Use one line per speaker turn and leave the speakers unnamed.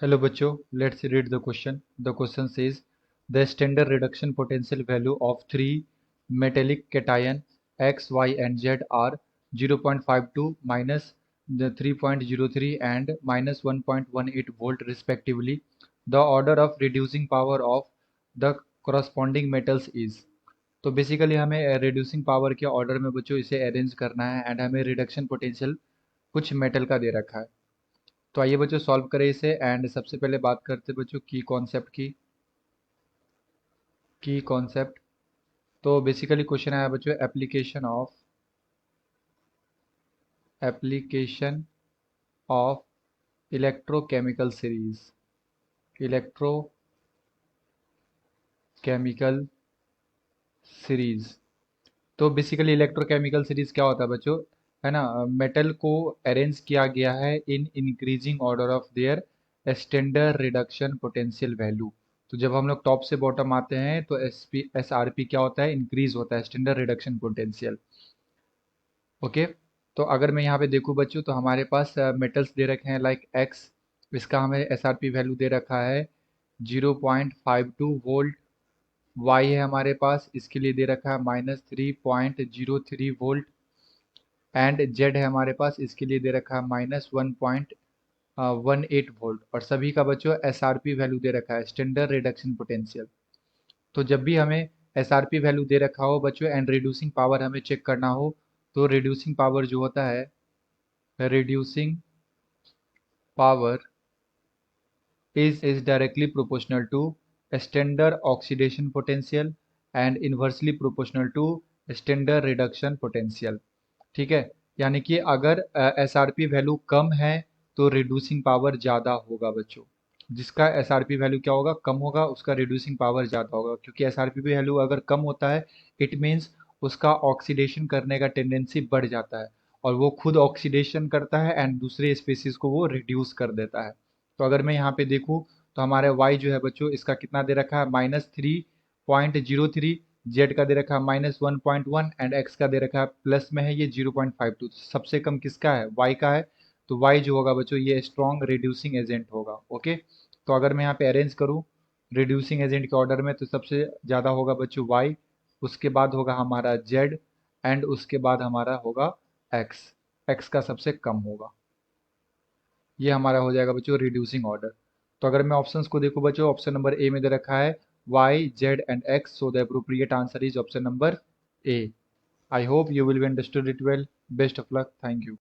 Hello बच्चों, let's read the question. The question says the standard reduction potential value of three metallic cation X, Y and Z are 0.52 minus the 3.03 and minus 1.18 volt respectively. The order of reducing power of the corresponding metals is. तो basically हमें reducing power के order में बच्चों इसे arrange करना है and हमें reduction potential कुछ मेटल का दे रखा है। तो आइए बच्चों सॉल्व करें इसे एंड सबसे पहले बात करते हैं बच्चों की कॉन्सेप्ट। तो बेसिकली क्वेश्चन आया बच्चों एप्लीकेशन ऑफ इलेक्ट्रोकेमिकल सीरीज। तो बेसिकली इलेक्ट्रोकेमिकल सीरीज क्या होता है बच्चों, है ना। मेटल को अरेंज किया गया है in increasing order of their standard reduction potential value. तो जब हम लोग टॉप से बॉटम आते हैं तो एस आर पी क्या होता है, इंक्रीज होता है, स्टैंडर्ड रिडक्शन पोटेंशियल। ओके। तो अगर मैं यहाँ पे देखूँ बच्चों तो हमारे पास मेटल्स दे रखे हैं लाइक एक्स, इसका हमें एस आर पी वैल्यू दे रखा है 0.52 वोल्ट। वाई है हमारे पास, इसके लिए दे रखा है -3.03 वोल्ट। एंड जेड है हमारे पास, इसके लिए दे रखा है -1.18 वोल्ट। और सभी का बच्चों एस आर पी वैल्यू दे रखा है, स्टैंडर्ड रिडक्शन पोटेंशियल। तो जब भी हमें एस आर पी वैल्यू दे रखा हो बच्चों एंड रिड्यूसिंग पावर हमें चेक करना हो, तो रिड्यूसिंग पावर जो होता है, reducing power is directly proportional to standard oxidation potential and inversely proportional to standard reduction potential। ठीक है, यानी कि अगर एस आर पी वैल्यू कम है तो रिड्यूसिंग पावर ज़्यादा होगा बच्चों। जिसका एस आर पी वैल्यू क्या होगा, कम होगा, उसका रिड्यूसिंग पावर ज़्यादा होगा। क्योंकि एस आर पी वैल्यू अगर कम होता है इट मीन्स उसका ऑक्सीडेशन करने का टेंडेंसी बढ़ जाता है, और वो खुद ऑक्सीडेशन करता है एंड दूसरे स्पीसीज को वो रिड्यूस कर देता है। तो अगर मैं यहाँ पे देखूँ तो हमारे y जो है बच्चों इसका कितना दे रखा है, -3.03। जेड का दे रखा है -1.1 एंड एक्स का दे रखा है प्लस में है ये 0.52। सबसे कम किसका है, वाई का है। तो वाई जो होगा बच्चों ये स्ट्रॉन्ग रिड्यूसिंग एजेंट होगा। ओके। तो अगर मैं यहाँ पे अरेंज करूँ रिड्यूसिंग एजेंट के ऑर्डर में तो सबसे ज़्यादा होगा बच्चों वाई, उसके बाद होगा हमारा जेड एंड उसके बाद हमारा होगा एक्स। एक्स का सबसे कम होगा। ये हमारा हो जाएगा बच्चों रिड्यूसिंग ऑर्डर। तो अगर मैं ऑप्शंस को देखूँ बच्चों, ऑप्शन नंबर ए में दे रखा है Y Z and X, so the appropriate answer is option number A. I hope you will be understood it well. Best of luck. Thank you.